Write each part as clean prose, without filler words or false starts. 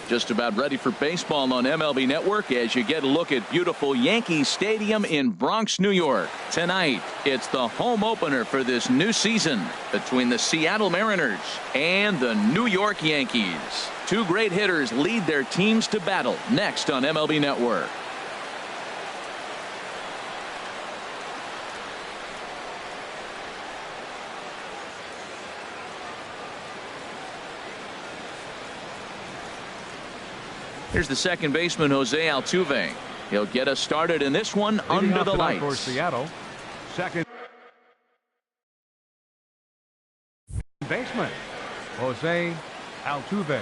Just about ready for baseball on MLB Network as you get a look at beautiful Yankee Stadium in Bronx, New York. Tonight, it's the home opener for this new season between the Seattle Mariners and the New York Yankees. Two great hitters lead their teams to battle next on MLB Network. Here's the second baseman, Jose Altuve. He'll get us started in this one under the lights. For Seattle, second baseman, Jose Altuve.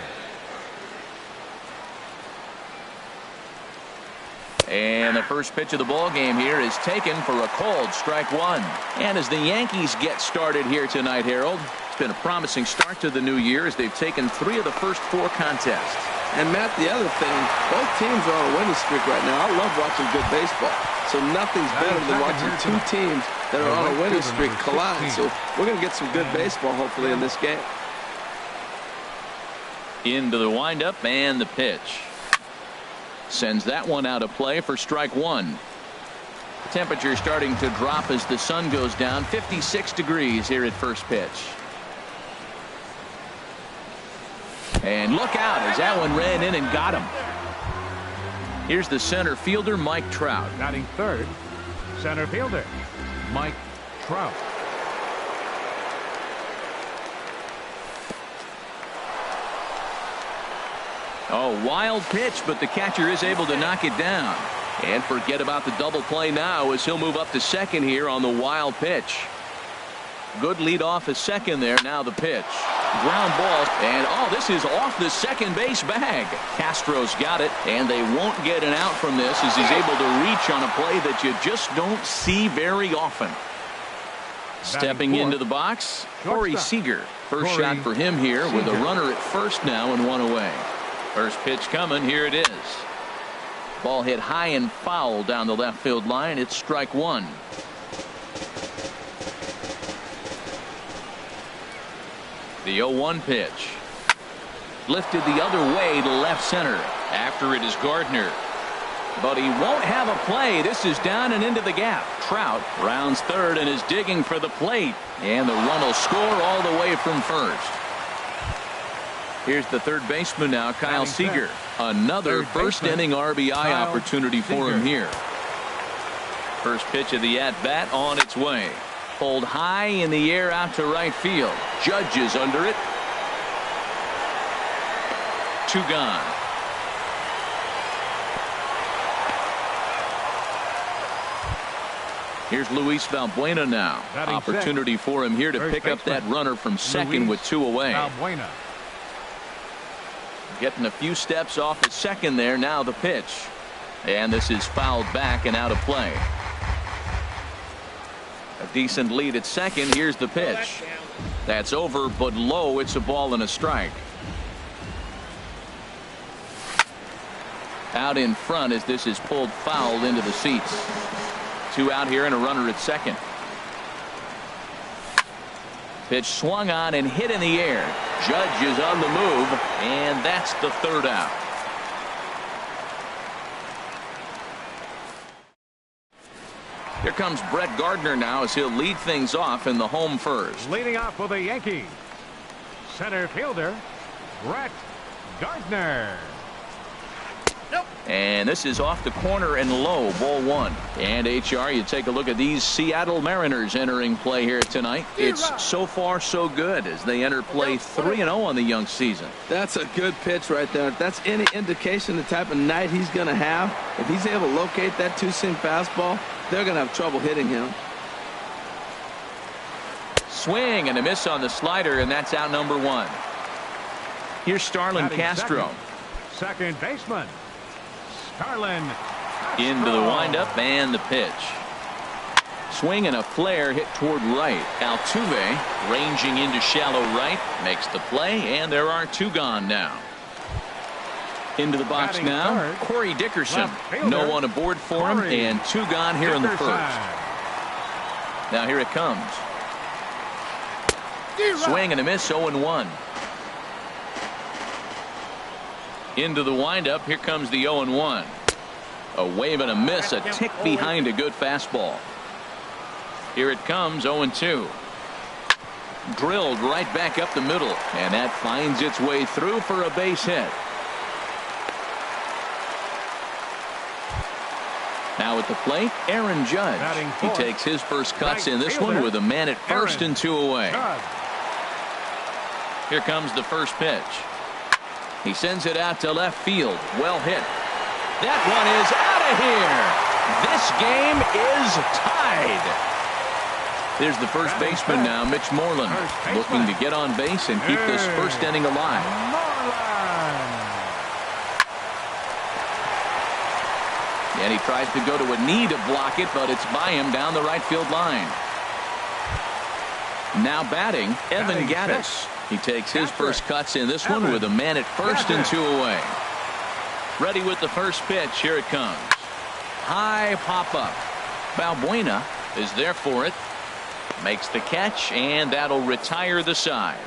And the first pitch of the ball game here is taken for a cold strike one. And as the Yankees get started here tonight, Harold, it's been a promising start to the new year as they've taken 3 of the first 4 contests. And Matt, the other thing, both teams are on a winning streak right now. I love watching good baseball. So nothing's better than watching 2 teams that are on a winning streak collide. So we're going to get some good baseball hopefully in this game. Into the windup and the pitch. Sends that one out of play for strike one. Temperature starting to drop as the sun goes down. 56 degrees here at first pitch. And look out as that one ran in and got him. Here's the center fielder, Mike Trout. Batting third, center fielder, Mike Trout. Oh, wild pitch, but the catcher is able to knock it down. And forget about the double play now as he'll move up to second here on the wild pitch. Good lead off at second there. Now the pitch. Ground ball. And oh, this is off the second base bag. Castro's got it, and they won't get an out from this as he's able to reach on a play that you just don't see very often. Stepping into the box, Corey Seager. First shot for him here with a runner at first now and 1 away. First pitch coming. Here it is. Ball hit high and foul down the left field line. It's strike one. The 0-1 pitch. Lifted the other way to left center. After it is Gardner. But he won't have a play. This is down and into the gap. Trout rounds third and is digging for the plate. And the run will score all the way from first. Here's the third baseman now, Kyle Seager. Another first inning RBI opportunity for him here. First pitch of the at-bat on its way. Pulled high in the air out to right field. Judge is under it. 2 gone. Here's Luis Valbuena now. Opportunity for him here to pick up that runner from second with 2 away. Getting a few steps off at second there. Now the pitch. And this is fouled back and out of play. A decent lead at second. Here's the pitch. That's over but low. It's a ball and a strike. Out in front as this is pulled foul into the seats. 2 out here and a runner at second. Pitch swung on and hit in the air. Judge is on the move, and that's the 3rd out. Here comes Brett Gardner now as he'll lead things off in the home first. Leading off for the Yankees, center fielder, Brett Gardner. And this is off the corner and low, ball 1. And HR, you take a look at these Seattle Mariners entering play here tonight. It's so far so good as they enter play 3-0 on the young season. That's a good pitch right there. If that's any indication the type of night he's going to have, if he's able to locate that 2-seam fastball, they're going to have trouble hitting him. Swing and a miss on the slider, and that's out number 1. Here's Starlin Castro. Second baseman. Starlin into the windup and the pitch. Swing and a flare hit toward right. Altuve ranging into shallow right makes the play, and there are 2 gone now. Into the box now, Corey Dickerson. No one aboard for him, and 2 gone here in the first. Now here it comes. Swing and a miss, 0-1. Into the windup. Here comes the 0-1. A wave and a miss, a tick behind a good fastball. Here it comes, 0-2. Drilled right back up the middle, and that finds its way through for a base hit. Now at the plate, Aaron Judge. He takes his first cuts in this one with a man at first and 2 away. Here comes the first pitch. He sends it out to left field. Well hit. That one is out of here. This game is tied. There's the first baseman now, Mitch Moreland, looking to get on base and keep this first inning alive. And he tries to go to a knee to block it, but it's by him down the right field line. Now batting, Evan Gattis. He takes his first cuts in this one with a man at first and 2 away. Ready with the first pitch. Here it comes. High pop up. Balbuena is there for it. Makes the catch, and that'll retire the side.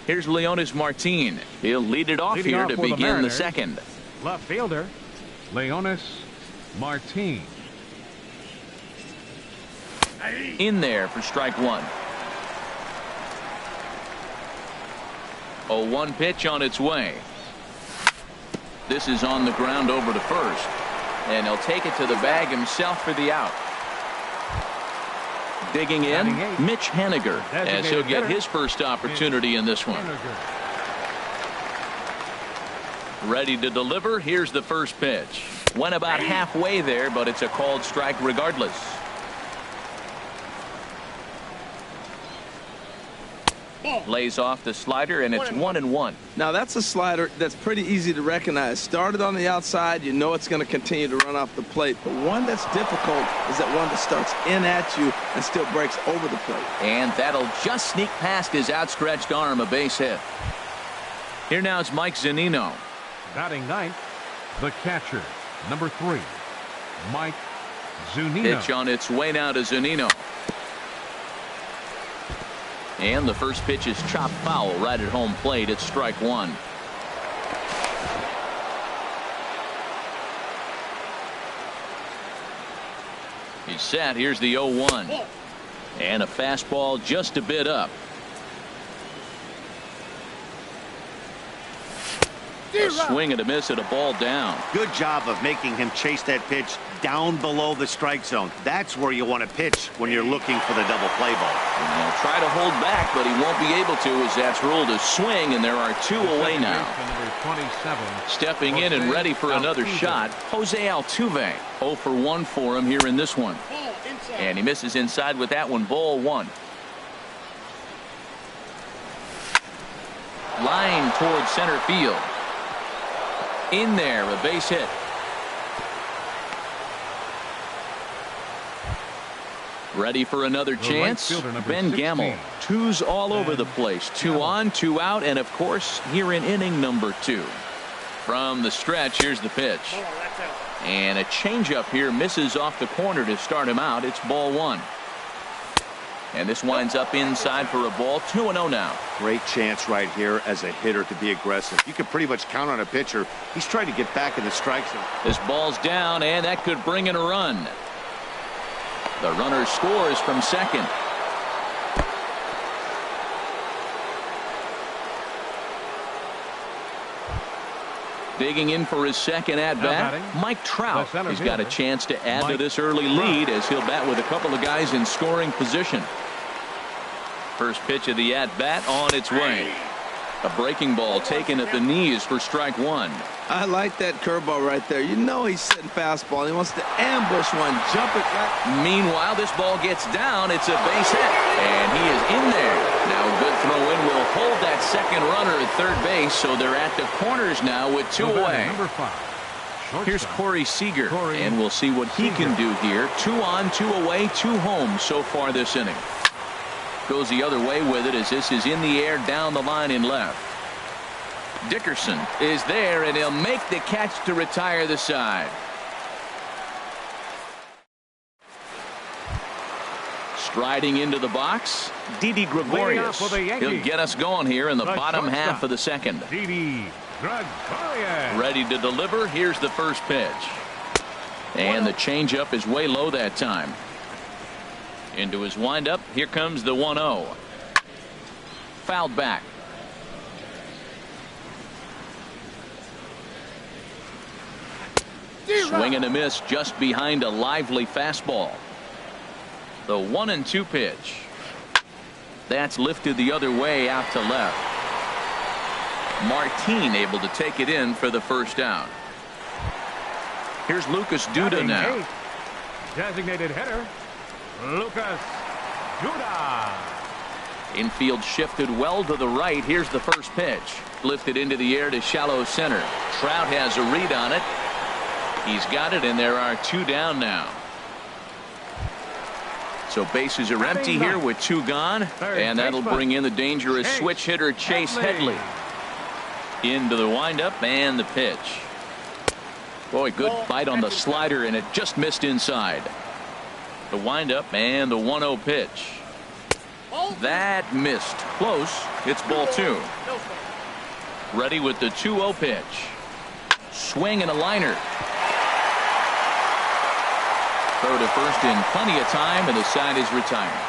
Here's Leonis Martin. He'll lead it off here to begin the second. Left fielder, Leonis Martin. In there for strike one. 0-1 pitch on its way. This is on the ground over to first. And he'll take it to the bag himself for the out. Digging in, Mitch Haniger, as he'll get his first opportunity in this one. Ready to deliver. Here's the first pitch. Went about halfway there, but it's a called strike regardless. Lays off the slider, and it's 1-1. Now that's a slider that's pretty easy to recognize. Started on the outside, you know it's going to continue to run off the plate. But one that's difficult is that one that starts in at you and still breaks over the plate. And that'll just sneak past his outstretched arm, a base hit. Here now is Mike Zunino. Batting ninth, the catcher, number 3, Mike Zunino. Pitch on its way now to Zunino. And the first pitch is chopped foul right at home plate. It's strike one. He's set. Here's the 0-1. And a fastball just a bit up. A swing and a miss at a ball down. Good job of making him chase that pitch down below the strike zone. That's where you want to pitch when you're looking for the double play ball. And he'll try to hold back, but he won't be able to, as that's ruled a swing, and there are 2 away now. Stepping in and ready for another shot, Jose Altuve. 0 for 1 for him here in this one. And he misses inside with that one. Ball 1. Line towards center field. In there, a base hit. Ready for another chance. Ben Gamel. 2s all over the place. 2 on, 2 out, and of course here in inning number 2. From the stretch, here's the pitch. And a changeup here misses off the corner to start him out. It's ball 1. And this winds up inside for a ball. 2-0 now. Great chance right here as a hitter to be aggressive. You can pretty much count on a pitcher. He's trying to get back in the strike zone. This ball's down, and that could bring in a run. The runner scores from second. Digging in for his second at-bat, Mike Trout. He's got a chance to add to this early lead as he'll bat with a couple of guys in scoring position. First pitch of the at-bat on its way. A breaking ball taken at the knees for strike 1. I like that curveball right there. You know he's setting fastball. He wants to ambush one, jump it right. Meanwhile, this ball gets down. It's a base hit, and he is in there. Now a good throw in will hold that second runner at third base, so they're at the corners now with 2 away. Number 5. Here's Corey Seager, and we'll see what he can do here. 2 on, 2 away, 2 home so far this inning. Goes the other way with it as this is in the air down the line in left. Dickerson is there, and he'll make the catch to retire the side. Striding into the box, Didi Gregorius. He'll get us going here in the bottom half of the second. Didi Gregorius. Ready to deliver. Here's the first pitch. And the changeup is way low that time. Into his windup. Here comes the 1-0. Fouled back. Swing and a miss just behind a lively fastball. The 1-2 pitch. That's lifted the other way out to left. Martin able to take it in for the first down. Here's Lucas Duda now. Designated hitter, Lucas Duda. Infield shifted well to the right. Here's the first pitch. Lifted into the air to shallow center. Trout has a read on it. He's got it, and there are 2 down now. So bases are empty here with 2 gone, and that'll bring in the dangerous switch hitter Chase Headley. Into the windup and the pitch. Boy, good bite on the slider, and it just missed inside. The windup and the 1-0 pitch. That missed. Close. It's ball 2. Ready with the 2-0 pitch. Swing and a liner. Throw to first in plenty of time, and the side is retired.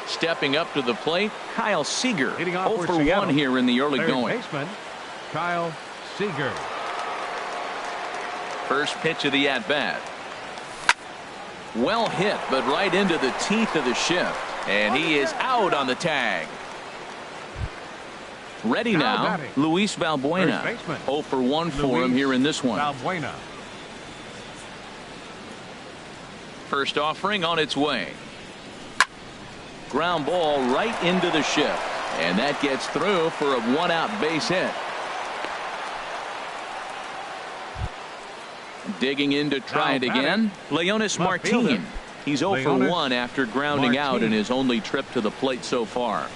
Stepping up to the plate, Kyle Seager. 0 for 1 here in the early going. Baseman, Kyle Seager. First pitch of the at-bat. Well hit, but right into the teeth of the shift. And he is out on the tag. Ready now, Luis Valbuena. 0 for 1 for him here in this one. Valbuena. First offering on its way. Ground ball right into the shift. And that gets through for a 1-out base hit. Digging in to try it again, Leonis Martin. He's 0 for 1 after grounding out in his only trip to the plate so far.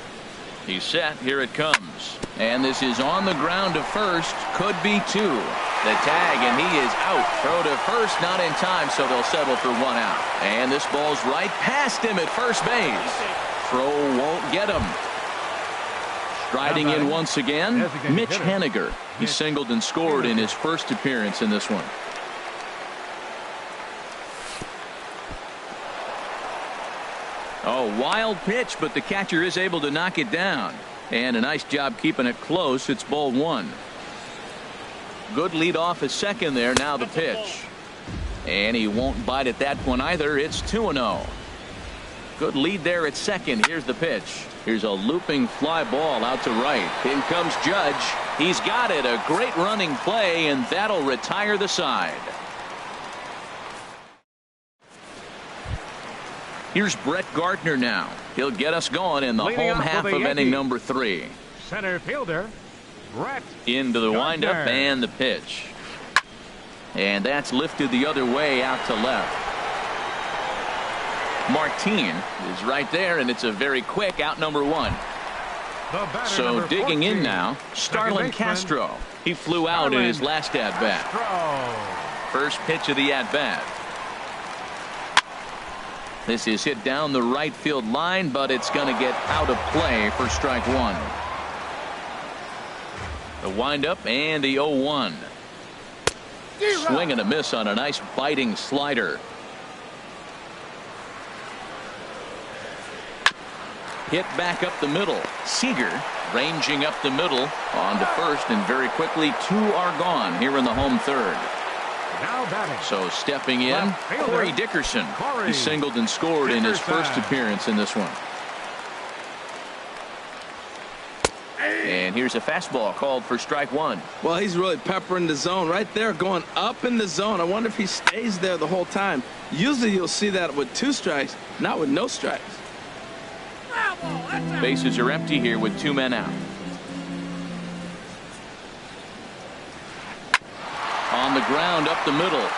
He's set. Here it comes. And this is on the ground to first. Could be 2. The tag, and he is out. Throw to first, not in time, so they'll settle for 1 out. And this ball's right past him at first base. Throw won't get him. Striding in once again, Mitch Haniger. He singled and scored in his first appearance in this one. Oh, wild pitch, but the catcher is able to knock it down. And a nice job keeping it close. It's ball 1. Good lead off at second there. Now the pitch. And he won't bite at that one either. It's 2-0. Good lead there at second. Here's the pitch. Here's a looping fly ball out to right. In comes Judge. He's got it. A great running play, and that'll retire the side. Here's Brett Gardner now. He'll get us going in the home half of inning number 3. Center fielder, Brett into the Gardner. windup and the pitch. And that's lifted the other way out to left. Martin is right there, and it's a very quick out number 1. So digging in now, Starlin Castro. He flew out in his last at-bat. First pitch of the at-bat. This is hit down the right field line, but it's going to get out of play for strike 1. The windup and the 0-1. Swing and a miss on a nice biting slider. Hit back up the middle. Seager ranging up the middle on to first, and very quickly 2 are gone here in the home third. Now batting. So stepping in, Corey Dickerson. He singled and scored in his first appearance in this one. And here's a fastball called for strike 1. Well, he's really peppering the zone right there, going up in the zone. I wonder if he stays there the whole time. Usually you'll see that with 2 strikes, not with no strikes. Bases are empty here with 2 men out. On the ground up the middle,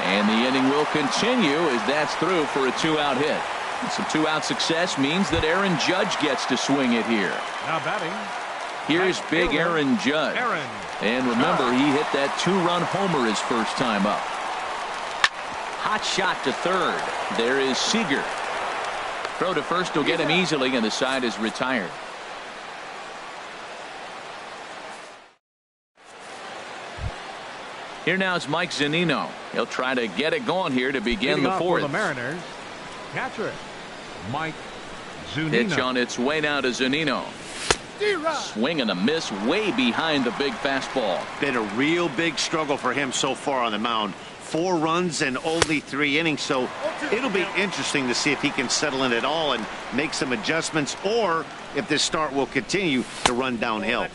and the inning will continue as that's through for a 2-out hit. And some 2-out success means that Aaron Judge gets to swing it here. Now batting. Here's big Aaron Judge. And remember, he hit that 2-run homer his first time up. Hot shot to third. There is Seager. Throw to first will get him easily, and the side is retired. Here now is Mike Zunino. He'll try to get it going here to begin the fourth. For the Mariners, catcher Mike Zunino. Pitch on its way now to Zunino. Swing and a miss way behind the big fastball. Been a real big struggle for him so far on the mound. 4 runs and only 3 innings, so it'll be interesting to see if he can settle in at all and make some adjustments, or if this start will continue to run downhill.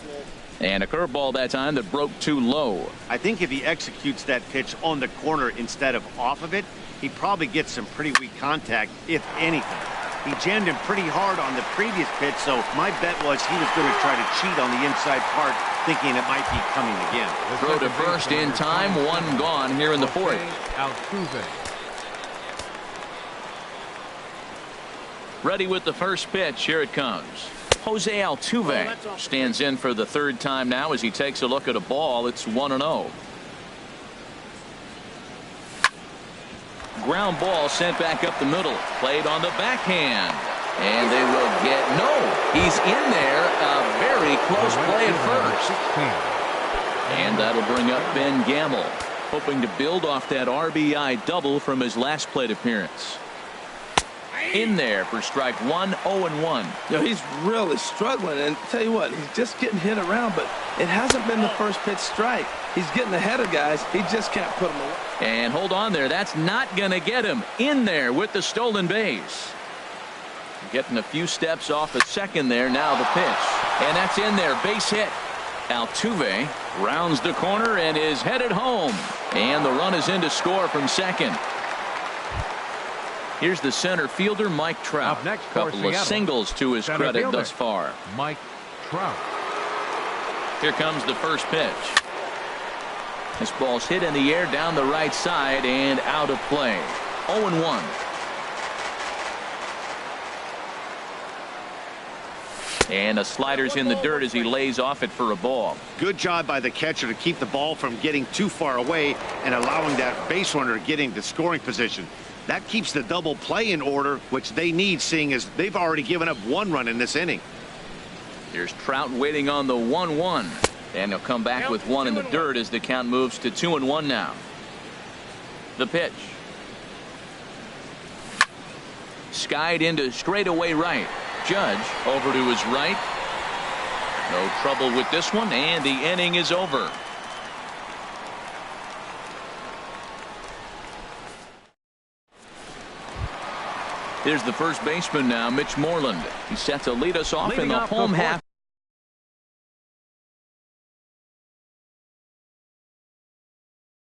And a curveball that time that broke too low. I think if he executes that pitch on the corner instead of off of it, he probably gets some pretty weak contact, if anything. He jammed him pretty hard on the previous pitch, so my bet was he was going to try to cheat on the inside part, thinking it might be coming again. Throw to first in time, 1 gone here in the fourth. Ready with the first pitch. Here it comes. Jose Altuve stands in for the 3rd time now as he takes a look at a ball. It's 1-0. Ground ball sent back up the middle. Played on the backhand. And they will get no. He's in there. A very close play at first. And that'll bring up Ben Gamble, hoping to build off that RBI double from his last plate appearance. In there for strike 1, 0-1. You know, he's really struggling, and tell you what, he's just getting hit around, but it hasn't been the first pitch strike. He's getting ahead of guys. He just can't put them away. And hold on there. That's not going to get him. In there with the stolen base. Getting a few steps off at second there. Now the pitch. And that's in there. Base hit. Altuve rounds the corner and is headed home. And the run is in to score from second. Here's the center fielder, Mike Trout. Up next, couple of singles to his credit thus far. Mike Trout. Here comes the first pitch. This ball's hit in the air down the right side and out of play. 0-1. And a slider's in the dirt as he lays off it for a ball. Good job by the catcher to keep the ball from getting too far away and allowing that base runner getting the scoring position. That keeps the double play in order, which they need, seeing as they've already given up 1 run in this inning. Here's Trout waiting on the 1-1. And he'll come back with 1 in the dirt as the count moves to 2-1 now. The pitch. Skied into straightaway right. Judge over to his right. No trouble with this one, and the inning is over. Here's the first baseman now, Mitch Moreland. He's set to lead us off in the home half.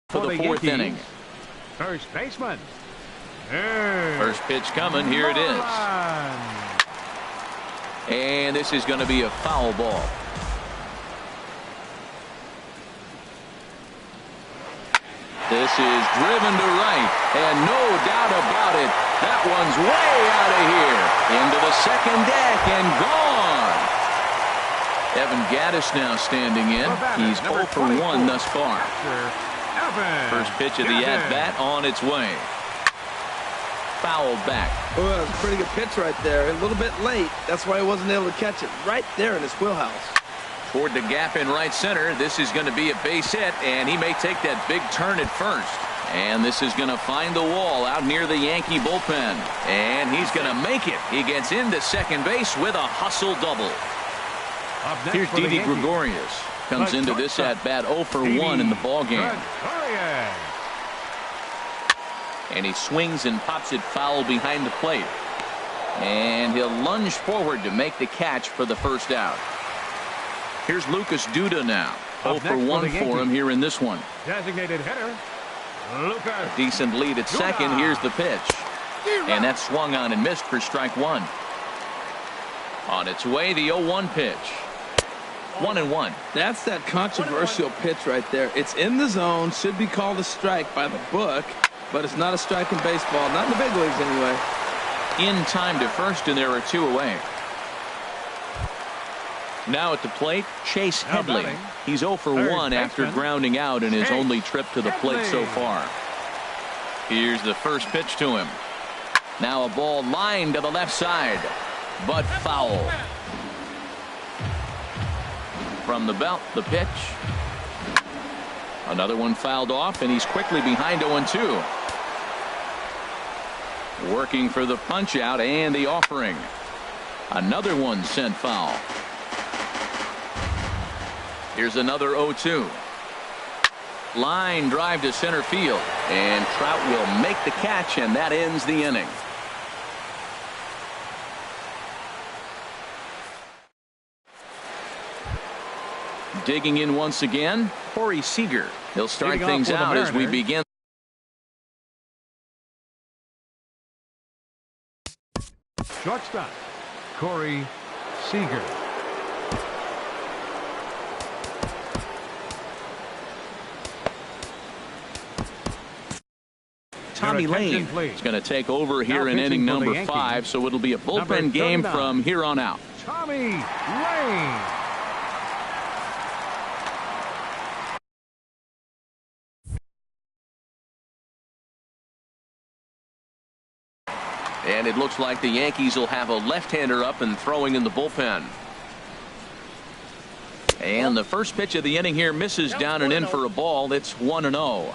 For the 4th inning. First baseman. First pitch coming. Here it is. And this is going to be a foul ball. This is driven to right, and no doubt about it, that one's way out of here. Into the second deck and gone. Evan Gaddis now standing in. He's 0 for 1 thus far. First pitch of the at-bat on its way. Fouled back. Oh, that was a pretty good pitch right there. A little bit late. That's why he wasn't able to catch it. Right there in his wheelhouse. Toward the gap in right center. This is going to be a base hit, and he may take that big turn at first. And this is going to find the wall out near the Yankee bullpen. And he's going to make it. He gets into second base with a hustle double. Here's Didi Gregorius. Comes into this at-bat 0 for 1 in the ballgame. And he swings and pops it foul behind the plate. And he'll lunge forward to make the catch for the first out. Here's Lucas Duda now. 0 for 1 for him here in this one. Designated hitter, Lucas. A decent lead at second. Here's the pitch. And that's swung on and missed for strike 1. On its way, the 0-1 pitch. 1-1. That's that controversial pitch right there. It's in the zone, should be called a strike by the book, but it's not a strike in baseball. Not in the big leagues anyway. In time to first, and there are 2 away. Now at the plate, Chase Headley. He's 0 for 1 after grounding out in his only trip to the plate so far. Here's the first pitch to him. Now a ball lined to the left side, but foul. From the belt, the pitch. Another one fouled off, and he's quickly behind 0-2. Working for the punch out and the offering. Another one sent foul. Here's another 0-2. Line drive to center field, and Trout will make the catch, and that ends the inning. Digging in once again, Corey Seager. He'll start things out as we begin. Shortstop, Corey Seager. Tommy Lane is going to take over here in inning number 5, so it'll be a bullpen game from here on out. Tommy Lane. And it looks like the Yankees will have a left-hander up and throwing in the bullpen. And the first pitch of the inning here misses down and in for a ball. It's 1-0.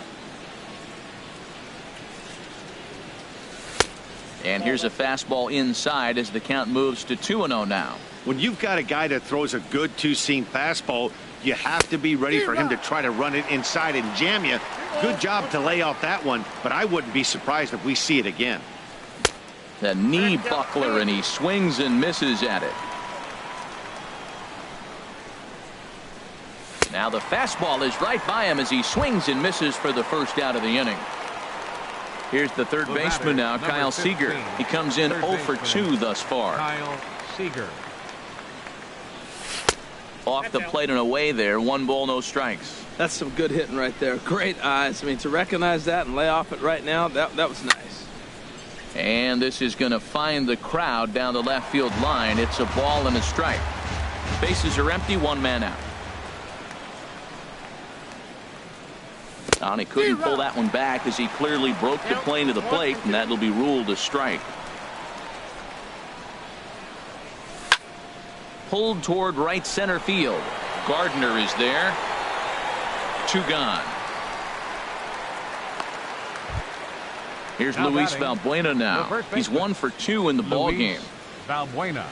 And here's a fastball inside as the count moves to 2-0 now. When you've got a guy that throws a good two-seam fastball, you have to be ready for him to try to run it inside and jam you. Good job to lay off that one, but I wouldn't be surprised if we see it again. The knee buckler, and he swings and misses at it. Now the fastball is right by him as he swings and misses for the first out of the inning. Here's the third baseman now, Kyle Seager. He comes in 0 for 2 thus far. Kyle Seager. Off the plate and away there. 1 ball, no strikes. That's some good hitting right there. Great eyes. I mean, to recognize that and lay off it right now, that was nice. And this is going to find the crowd down the left field line. It's a ball and a strike. Bases are empty, 1 man out. And he couldn't pull that one back as he clearly broke the plane to the plate, and that'll be ruled a strike. Pulled toward right center field. Gardner is there. 2 gone. Here's Luis Valbuena now. He's 1 for 2 in the ball game. Valbuena.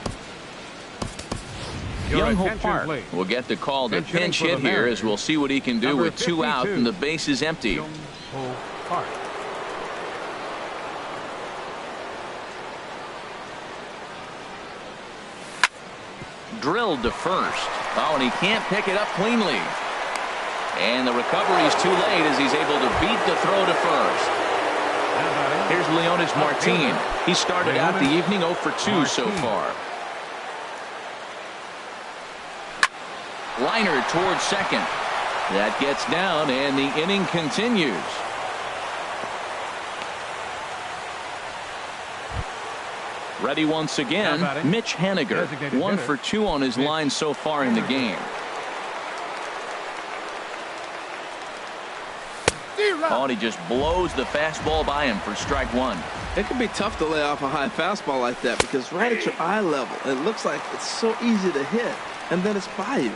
Young-Ho Park will get the call to pinch hit here, as we'll see what he can do with 2 out and the base is empty. Young-Ho Park. Drilled to first. Oh, and he can't pick it up cleanly. And the recovery is too late as he's able to beat the throw to first. Here's Leonys Martin. He started out the evening 0 for 2 so far. Liner towards second. That gets down, and the inning continues. Ready once again, Mitch Haniger. 1 for 2 on his line so far in the game. Oh, and he just blows the fastball by him for strike 1. It can be tough to lay off a high fastball like that because right at your eye level, it looks like it's so easy to hit, and then it's by you.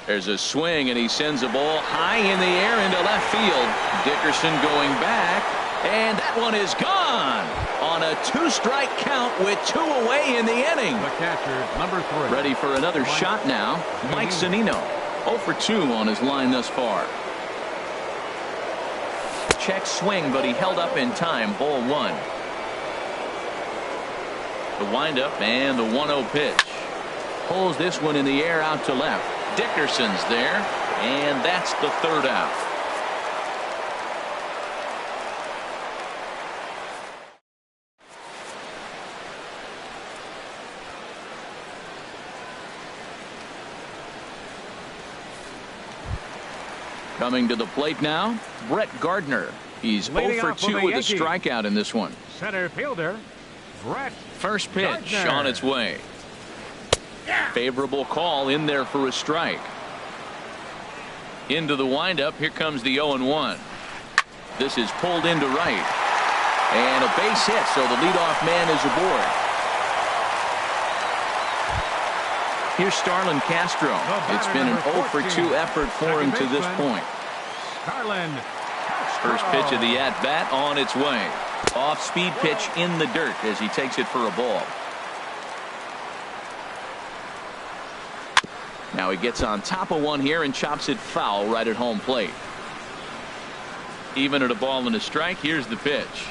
There's a swing, and he sends a ball high in the air into left field. Dickerson going back, and that one is gone on a 2-strike count with 2 away in the inning. The catcher, number 3. Ready for another shot now. Mike Zunino. 0 for 2 on his line thus far. Check swing, but he held up in time. Ball 1. The windup and the 1-0 pitch. Pulls this one in the air out to left. Dickerson's there, and that's the 3rd out. Coming to the plate now, Brett Gardner. He's 0 for 2 with a strikeout in this one. Center fielder, Brett. First pitch Gardner. on its way. Favorable call in there for a strike. Into the windup. Here comes the 0-1. This is pulled into right. And a base hit, so the leadoff man is aboard. Here's Starlin Castro. It's been an 0 for 2 effort for him to this point. First pitch of the at-bat on its way. Off-speed pitch in the dirt as he takes it for a ball. Now he gets on top of one here and chops it foul right at home plate. Even at a ball and a strike. Here's the pitch.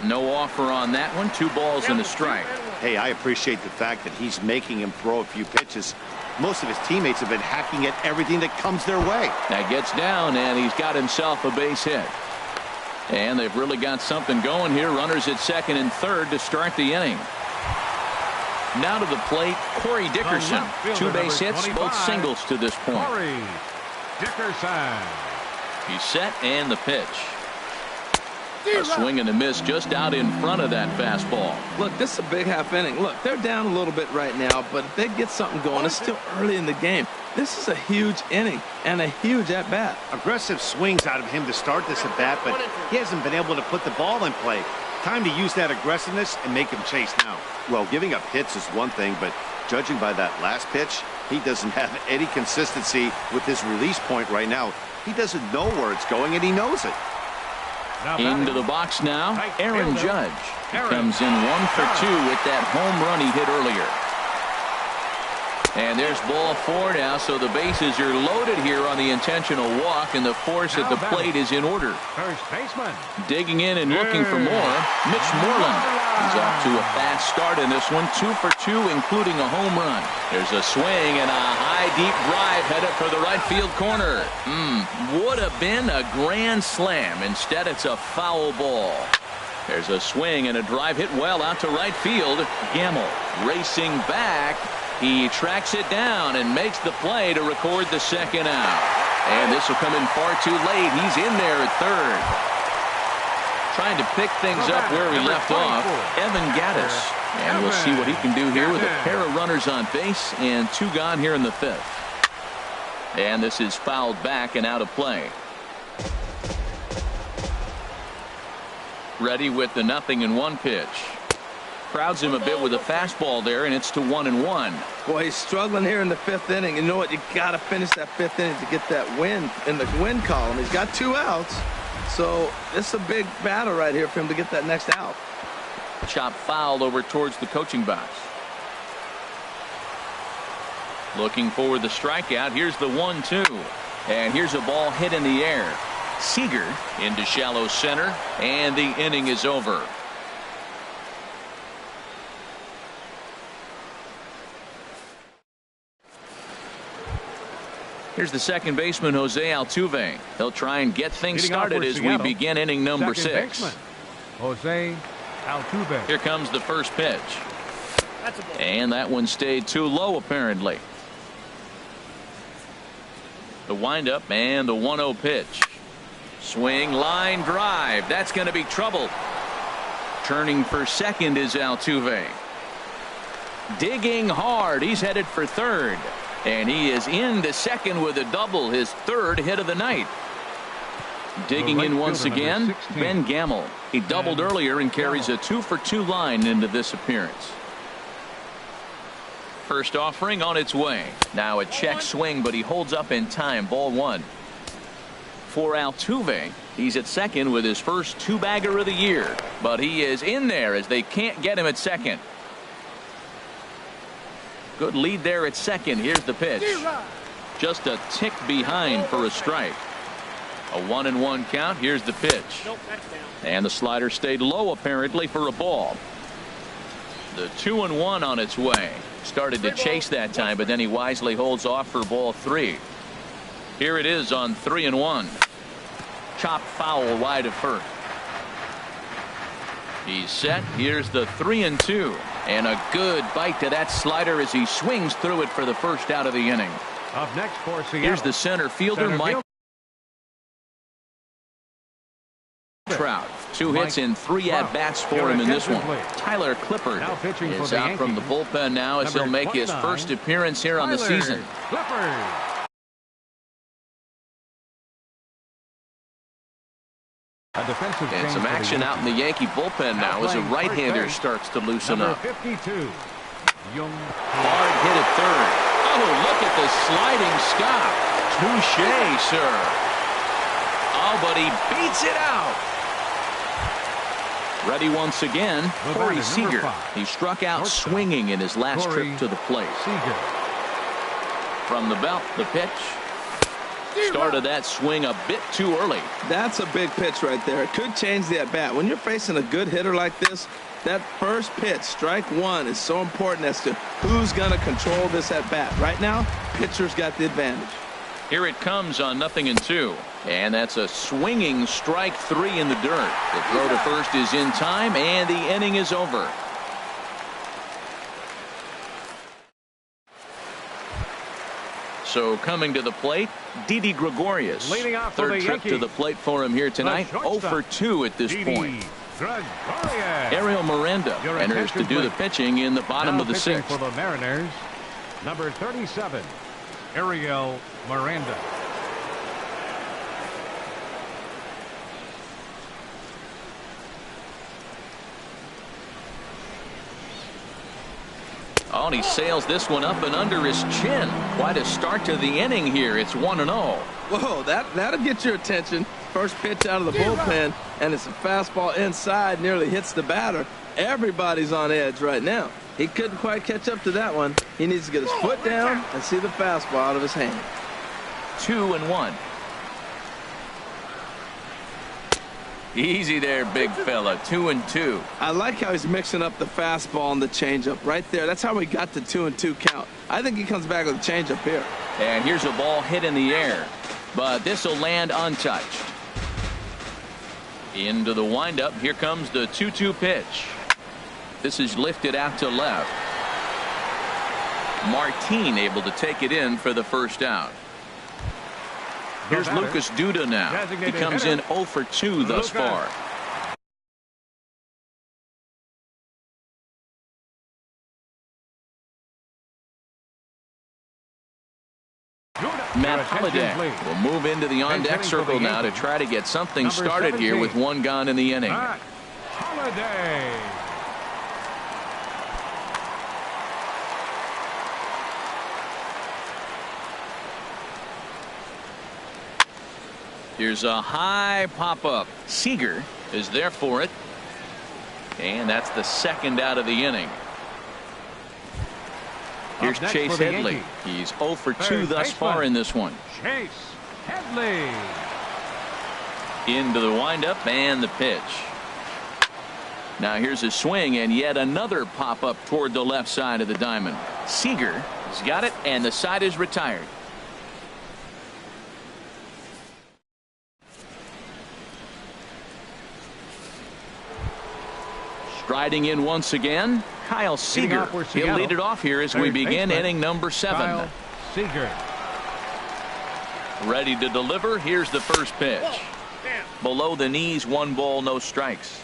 No offer on that one. 2 balls and a strike. Hey, I appreciate the fact that he's making him throw a few pitches. Most of his teammates have been hacking at everything that comes their way. That gets down, and he's got himself a base hit. And they've really got something going here. Runners at second and third to start the inning. Now to the plate, Corey Dickerson. 2 base hits, both singles to this point. Corey Dickerson. He's set, and the pitch. A swing and a miss just out in front of that fastball. Look, this is a big half inning. Look, they're down a little bit right now, but if they get something going, it's still early in the game. This is a huge inning and a huge at-bat. Aggressive swings out of him to start this at-bat, but he hasn't been able to put the ball in play. Time to use that aggressiveness and make him chase now. Well, giving up hits is one thing, but judging by that last pitch, he doesn't have any consistency with his release point right now. He doesn't know where it's going, and he knows it. Into the box now, Aaron Judge. He comes in 1 for 2 with that home run he hit earlier. And there's ball 4 now, so the bases are loaded here on the intentional walk, and the force at the plate is in order. First baseman. Digging in and looking for more, Mitch Moreland. He's off to a fast start in this one, 2 for 2, including a home run. There's a swing and a high, deep drive headed for the right field corner. Would have been a grand slam. Instead, it's a foul ball. There's a swing and a drive hit well out to right field. Gamble racing back. He tracks it down and makes the play to record the second out. And this will come in far too late. He's in there at third. Trying to pick things up where he left off, Evan Gaddis. And we'll see what he can do here with a pair of runners on base and 2 gone here in the 5th. And this is fouled back and out of play. Ready with the 0-1 pitch. Crowds him a bit with a fastball there, and it's to 1-1. Boy, he's struggling here in the 5th inning. You know what? You got to finish that 5th inning to get that win in the win column. He's got 2 outs, so it's a big battle right here for him to get that next out. Chop foul over towards the coaching box. Looking for the strikeout. Here's the 1-2, and here's a ball hit in the air. Seager into shallow center, and the inning is over. Here's the second baseman, Jose Altuve. They'll try and get things started as we begin inning number 6. Jose Altuve. Here comes the first pitch. And that one stayed too low, apparently. The windup and the 1-0 pitch. Swing, line drive. That's going to be trouble. Turning for second is Altuve. Digging hard. He's headed for third. And he is into second with a double, his 3rd hit of the night. Digging in once again, Ben Gamble. He doubled earlier and carries a 2 for 2 line into this appearance. First offering on its way. Now a check swing, but he holds up in time. Ball 1. For Altuve, he's at second with his first 2-bagger of the year. But he is in there as they can't get him at second. Good lead there at second. Here's the pitch. Just a tick behind for a strike. A 1-1 count. Here's the pitch. And the slider stayed low apparently for a ball. The 2-1 on its way. Started to chase that time, but then he wisely holds off for ball 3. Here it is on 3-1. Chop foul wide of first. He's set. Here's the 3-2. And a good bite to that slider as he swings through it for the first out of the inning. Up next for Seattle. Here's the center fielder, Mike Trout. 2 hits and 3 at-bats for him in this one. Tyler Clippard is out from the bullpen now as he'll make his first appearance here on the season. Clippard. A defensive And change some for the action out in the Yankee bullpen now as a right-hander starts to loosen Number up. 52, Young. Hard hit at third. Oh, look at the sliding stop. Touché, sir. Oh, but he beats it out. Ready once again, Corey Seager. He struck out swinging in his last trip to the plate. Seager. From the belt, the pitch. Started that swing a bit too early. That's a big pitch right there. It could change the at-bat. When you're facing a good hitter like this, that first pitch, strike one, is so important as to who's going to control this at-bat. Right now, pitcher's got the advantage. Here it comes on 0-2. And that's a swinging strike three in the dirt. The throw to first is in time, and the inning is over. So coming to the plate, Didi Gregorius. Leading off for Third the trip to the plate for him here tonight. 0 for 2 at this point. Gregorius. Ariel Miranda Your enters to attention, do the please. pitching in the bottom Now of the pitching sixth. for the Mariners, number 37, Ariel Miranda. Oh, and he sails this one up and under his chin. Quite a start to the inning here. It's 1-0. Whoa, that'll get your attention. First pitch out of the bullpen, and it's a fastball inside, nearly hits the batter. Everybody's on edge right now. He couldn't quite catch up to that one. He needs to get his foot down and see the fastball out of his hand. 2-1. Easy there, big fella. 2-2. I like how he's mixing up the fastball and the changeup right there. That's how we got the 2-2 count. I think he comes back with a changeup here. And here's a ball hit in the air, but this will land untouched. Into the windup. Here comes the 2-2 pitch. This is lifted out to left. Martin able to take it in for the first out. Here's Lucas Duda now. He comes in 0 for 2 thus far. Matt Holliday will move into the on-deck circle now to try to get something started here with one gone in the inning. Matt Holliday. Here's a high pop-up. Seager is there for it. And that's the second out of the inning. Here's Chase Headley. He's 0 for 2 thus far in this one. Chase Headley. Into the windup and the pitch. Now here's a swing and yet another pop-up toward the left side of the diamond. Seager has got it, and the side is retired. Striding in once again, Kyle Seager. He'll lead it off here as we begin inning number 7. Kyle Seager. Ready to deliver. Here's the first pitch. Below the knees, 1 ball, no strikes.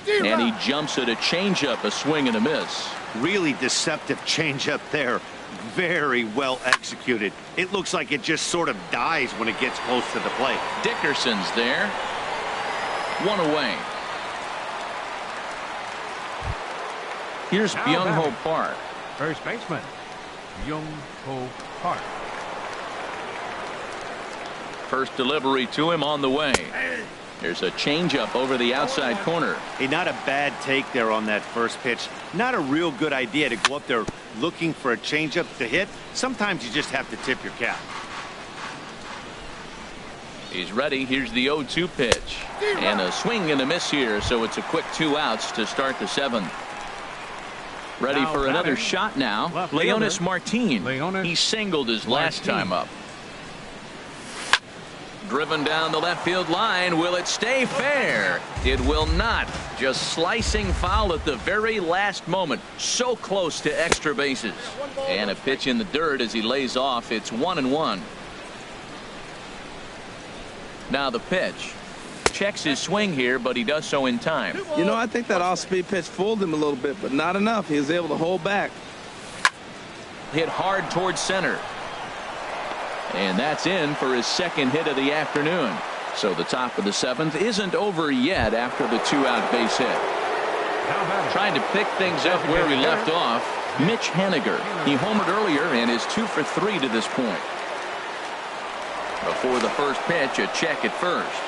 And he jumps at a changeup, a swing and a miss. Really deceptive changeup there. Very well executed. It looks like it just sort of dies when it gets close to the plate. Dickerson's there. 1 away. Here's Byung-ho Park. First baseman, Byung-ho Park. First delivery to him on the way. There's a changeup over the outside corner. Hey, not a bad take there on that first pitch. Not a real good idea to go up there looking for a changeup to hit. Sometimes you just have to tip your cap. He's ready. Here's the 0-2 pitch. And a swing and a miss here, so it's a quick 2 outs to start the 7th. Ready for another shot now. Leonis Martin. He singled his last time up. Driven down the left field line. Will it stay fair? It will not. Just slicing foul at the very last moment. So close to extra bases. And a pitch in the dirt as he lays off. It's 1-1. Now the pitch. Checks his swing here, but he does so in time. You know, I think that off-speed pitch fooled him a little bit, but not enough. He was able to hold back. Hit hard towards center. And that's in for his second hit of the afternoon. So the top of the 7th isn't over yet after the 2-out base hit. Trying to pick things up where he left off, Mitch Haniger. He homered earlier and is 2 for 3 to this point. Before the first pitch, a check at first.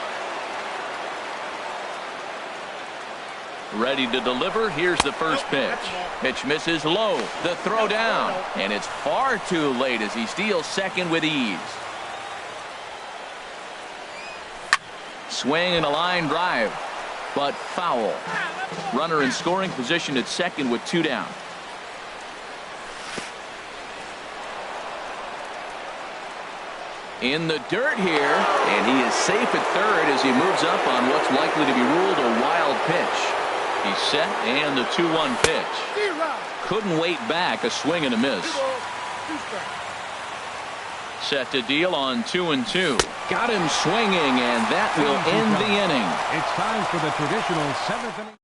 Ready to deliver. Here's the first pitch. Pitch misses low. The throw down. And it's far too late as he steals second with ease. Swing and a line drive, but foul. Runner in scoring position at second with 2 down. In the dirt here, and he is safe at third as he moves up on what's likely to be ruled a wild pitch. He's set, and the 2-1 pitch. Couldn't wait back, a swing and a miss. Set to deal on 2-2. Got him swinging, and that will end the inning. It's time for the traditional 7th inning.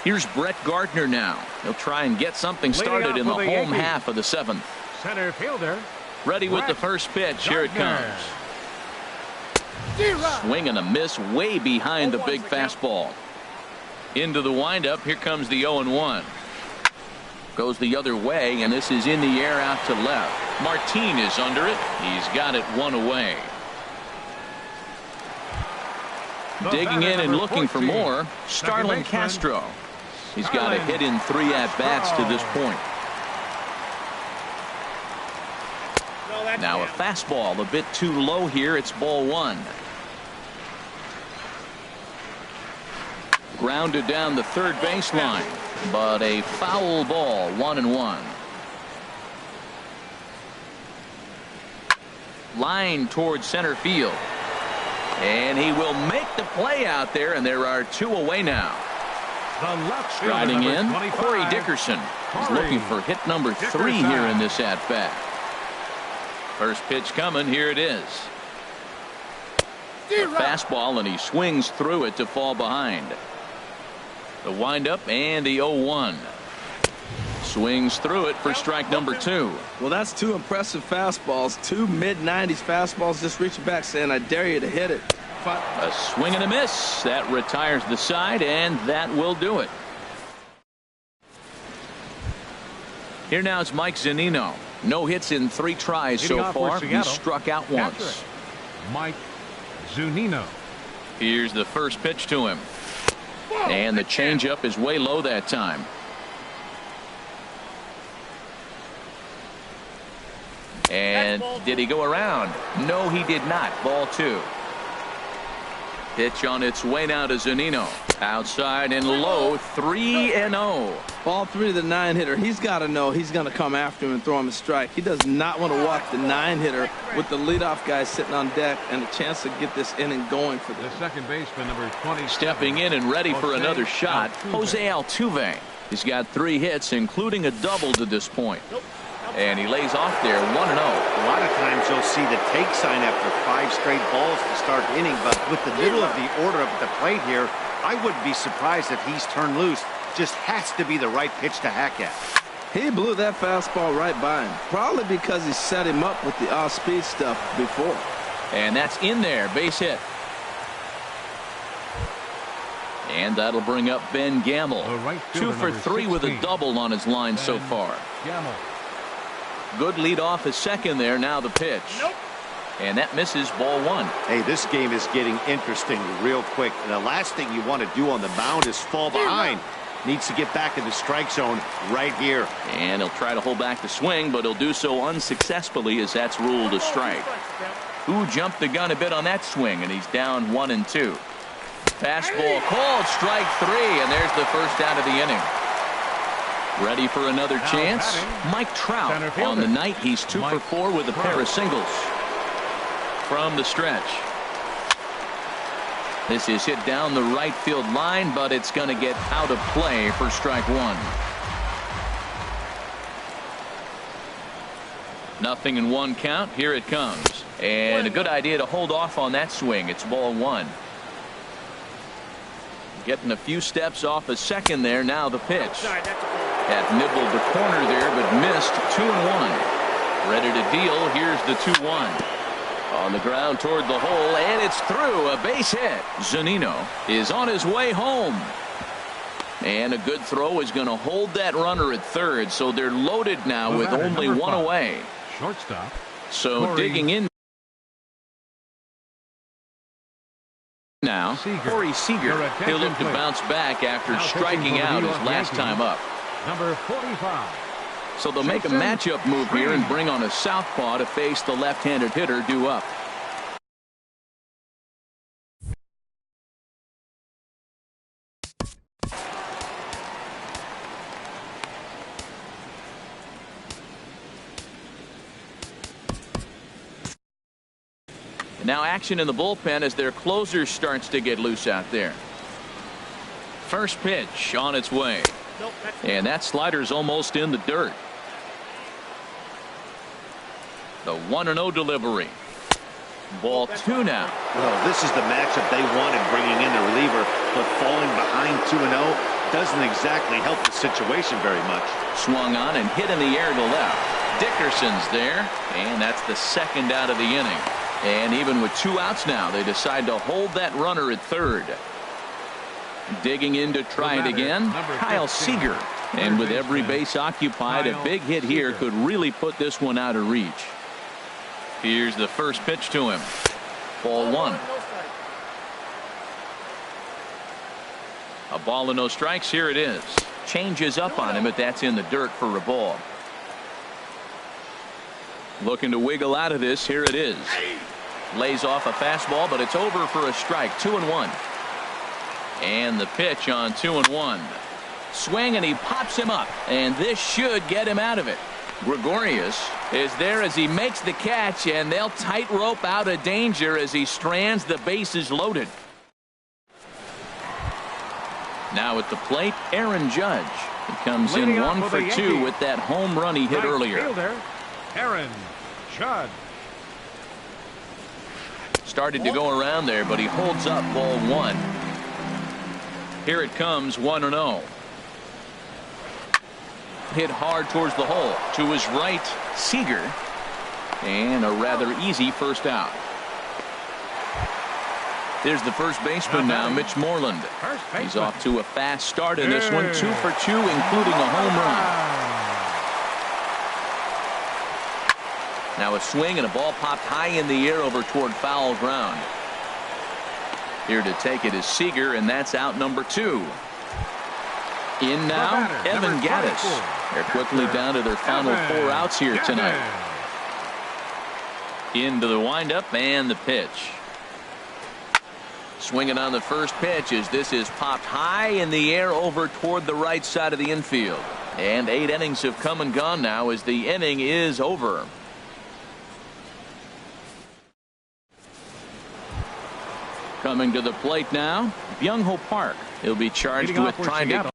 Here's Brett Gardner now. He'll try and get something started in the home half of the 7th. Center fielder. Ready with the first pitch. Here it comes. Swing and a miss way behind the big fastball. Into the windup. Here comes the 0-1. Goes the other way, and this is in the air out to left. Martin is under it. He's got it 1 away. Digging in and looking for more, Starlin Castro. He's got a hit in 3 at-bats to this point. Now a fastball a bit too low here. It's ball 1. Grounded down the third baseline, but a foul ball. 1-1. Line towards center field, and he will make the play out there, and there are 2 away now. Striding in, Corey Dickerson. He's looking for hit number 3 here in this at-bat. First pitch coming. Here it is. A fastball, and he swings through it to fall behind. The windup and the 0-1. Swings through it for strike number 2. Well, that's 2 impressive fastballs. 2 mid-90s fastballs just reaching back saying, I dare you to hit it. A swing and a miss. That retires the side, and that will do it. Here now is Mike Zunino. No hits in 3 tries so far. He struck out once. Mike Zunino. Here's the first pitch to him. And the changeup is way low that time. And did he go around? No, he did not. Ball 2. Pitch on its way now to Zunino. Outside and low. 3-0. Ball 3 to the 9-hitter. He's got to know he's going to come after him and throw him a strike. He does not want to walk the 9-hitter with the leadoff guy sitting on deck and a chance to get this inning going for them. The second baseman, number 20. Stepping in and ready for another shot, Jose Altuve. He's got 3 hits, including a double to this point. And he lays off there 1-0. A lot of times you'll see the take sign after 5 straight balls to start the inning, but with the middle of the order up at the plate here, I wouldn't be surprised if he's turned loose. Just has to be the right pitch to hack at. He blew that fastball right by him, probably because he set him up with the off-speed stuff before. And that's in there, base hit. And that'll bring up Ben Gamble. 2 for 3 with a double on his line so far. Good lead off his second there. Now the pitch. And that misses. Ball 1. Hey, this game is getting interesting real quick. And the last thing you want to do on the mound is fall behind. Needs to get back in the strike zone right here. And he'll try to hold back the swing, but he'll do so unsuccessfully as that's ruled a strike. Who jumped the gun a bit on that swing, and he's down 1-2. Fastball called, strike 3, and there's the first out of the inning. Ready for another chance? Mike Trout. On the night, he's 2 for 4 with a pair of singles. From the stretch. This is hit down the right field line, but it's going to get out of play for strike 1. 0-1 count. Here it comes. And a good idea to hold off on that swing. It's ball 1. Getting a few steps off a second there. Now the pitch. Had nibbled the corner there, but missed. 2-1. Ready to deal. Here's the 2-1. On the ground toward the hole, and it's through. A base hit. Zunino is on his way home. And a good throw is going to hold that runner at third, so they're loaded now with only one away. Shortstop. So digging in now, Corey Seager. He'll look to bounce back after striking out his last time up. Number 45. So they'll make a matchup move here and bring on a southpaw to face the left-handed hitter due up. Now action in the bullpen as their closer starts to get loose out there. First pitch on its way. And that slider's almost in the dirt. The 1-0 delivery. Ball 2 now. Well, this is the matchup they wanted, bringing in the reliever, but falling behind 2-0 doesn't exactly help the situation very much. Swung on and hit in the air to left. Dickerson's there, and that's the second out of the inning. And even with 2 outs now, they decide to hold that runner at third. Digging in to try it again, Kyle Seager. And with every base occupied, a big hit here could really put this one out of reach. Here's the first pitch to him. Ball 1. A ball and no strikes. Here it is. Changes up on him, but that's in the dirt for a ball. Looking to wiggle out of this. Here it is. Lays off a fastball, but it's over for a strike. 2-1. And the pitch on 2-1. Swing, and he pops him up, and this should get him out of it. Gregorius is there as he makes the catch, and they'll tightrope out of danger as he strands the bases loaded. Now at the plate, Aaron Judge. He comes in 1 for 2 with that home run he hit earlier. Fielder, Aaron Judge. Started to go around there, but he holds up ball 1. Here it comes, 1-0. Hit hard towards the hole. To his right, Seager. And a rather easy first out. There's the first baseman now, Mitch Moreland. He's off to a fast start in this one. 2 for 2, including a home run. Now a swing, and a ball popped high in the air over toward foul ground. Here to take it is Seager, and that's out number 2. In now, Evan Gattis. They're quickly down to their final 4 outs here tonight. Into the windup and the pitch. Swinging on the first pitch as this is popped high in the air over toward the right side of the infield. And 8 innings have come and gone now as the inning is over. Coming to the plate now, Byung-Ho Park. He'll be charged with trying to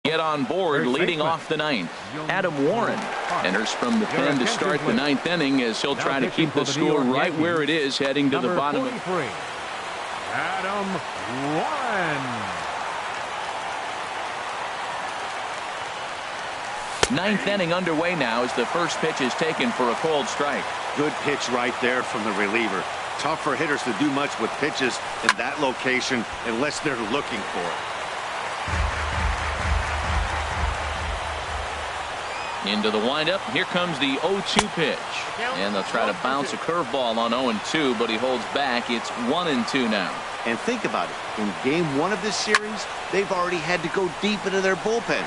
get on board, leading off the 9th. Adam Warren enters from the pen to start the 9th inning as he'll try to keep the score right where it is heading to the bottom. Adam Warren. 9th inning underway now as the first pitch is taken for a called strike. Good pitch right there from the reliever. Tough for hitters to do much with pitches in that location unless they're looking for it. Into the windup. Here comes the 0-2 pitch. And they'll try to bounce a curveball on 0-2, but he holds back. It's 1-2 now. And think about it. In game 1 of this series, they've already had to go deep into their bullpen.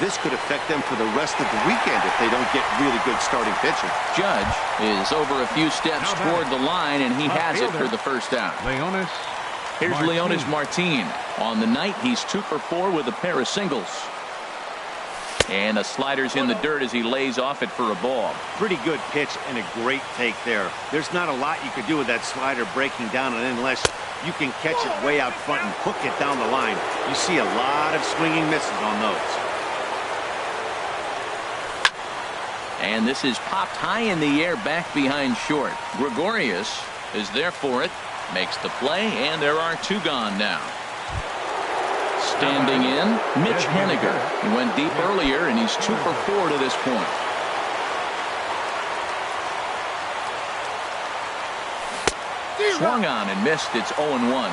This could affect them for the rest of the weekend if they don't get really good starting pitching. Judge is over a few steps toward the line, and he has it for the first out. Here's Leonis Martin. On the night, he's 2 for 4 with a pair of singles. And a slider's in the dirt as he lays off it for a ball. Pretty good pitch and a great take there. There's not a lot you could do with that slider breaking down unless you can catch it way out front and hook it down the line. You see a lot of swinging misses on those. And this is popped high in the air back behind short. Gregorius is there for it. Makes the play, and there are 2 gone now. Standing in, Mitch Haniger. He went deep earlier, and he's 2 for 4 to this point. Swung on and missed. It's 0-1.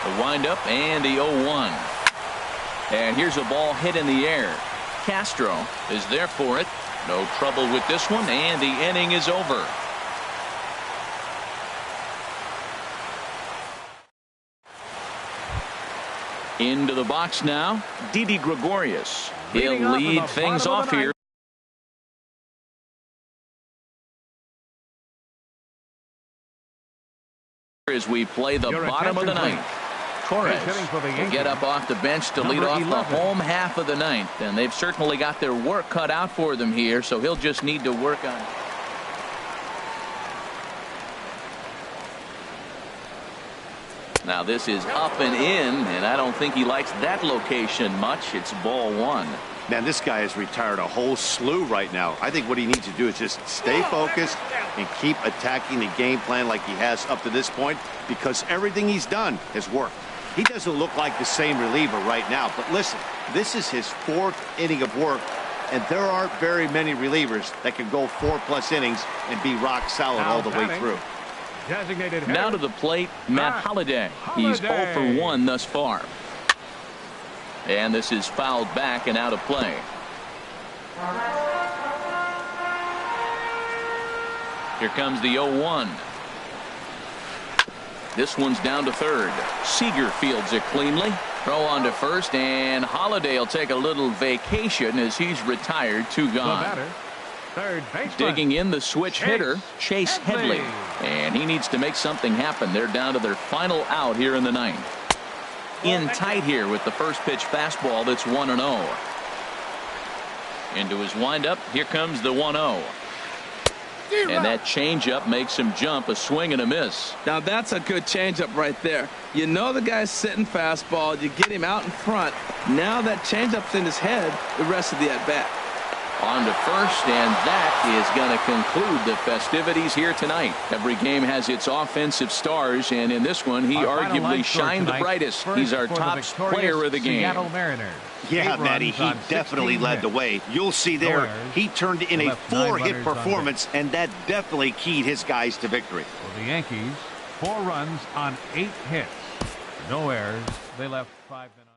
The windup and the 0-1. And here's a ball hit in the air. Castro is there for it. No trouble with this one, and the inning is over. Into the box now, Didi Gregorius. He'll lead things off here. As we play the bottom of the ninth. Torres will get up off the bench to lead off the home half of the ninth, and they've certainly got their work cut out for them here, so he'll just need to work on it. Now this is up and in, and I don't think he likes that location much. It's ball 1. Man, this guy has retired a whole slew right now. I think what he needs to do is just stay focused and keep attacking the game plan like he has up to this point, because everything he's done has worked. He doesn't look like the same reliever right now, but listen, this is his 4th inning of work, and there aren't very many relievers that can go 4+ innings and be rock solid all the way through. Now to the plate, Matt Holliday. He's 0 for 1 thus far. And this is fouled back and out of play. Here comes the 0-1. This one's down to third. Seager fields it cleanly. Throw on to first, and Holliday will take a little vacation as he's retired. 2 gone. Digging in the switch hitter, Chase Headley. And he needs to make something happen. They're down to their final out here in the ninth. In tight here with the first pitch fastball that's 1-0. Into his windup, here comes the 1-0. And that changeup makes him jump. A swing and a miss. Now that's a good changeup right there. You know the guy's sitting fastball. You get him out in front. Now that changeup's in his head the rest of the at-bat. On to first, and that is going to conclude the festivities here tonight. Every game has its offensive stars, and in this one, he arguably shined the brightest. He's our top player of the game. Yeah, Matty, he definitely led the way. You'll see there, he turned in a 4-hit performance, and that definitely keyed his guys to victory. For the Yankees, 4 runs on 8 hits. No errors. They left 5 men on.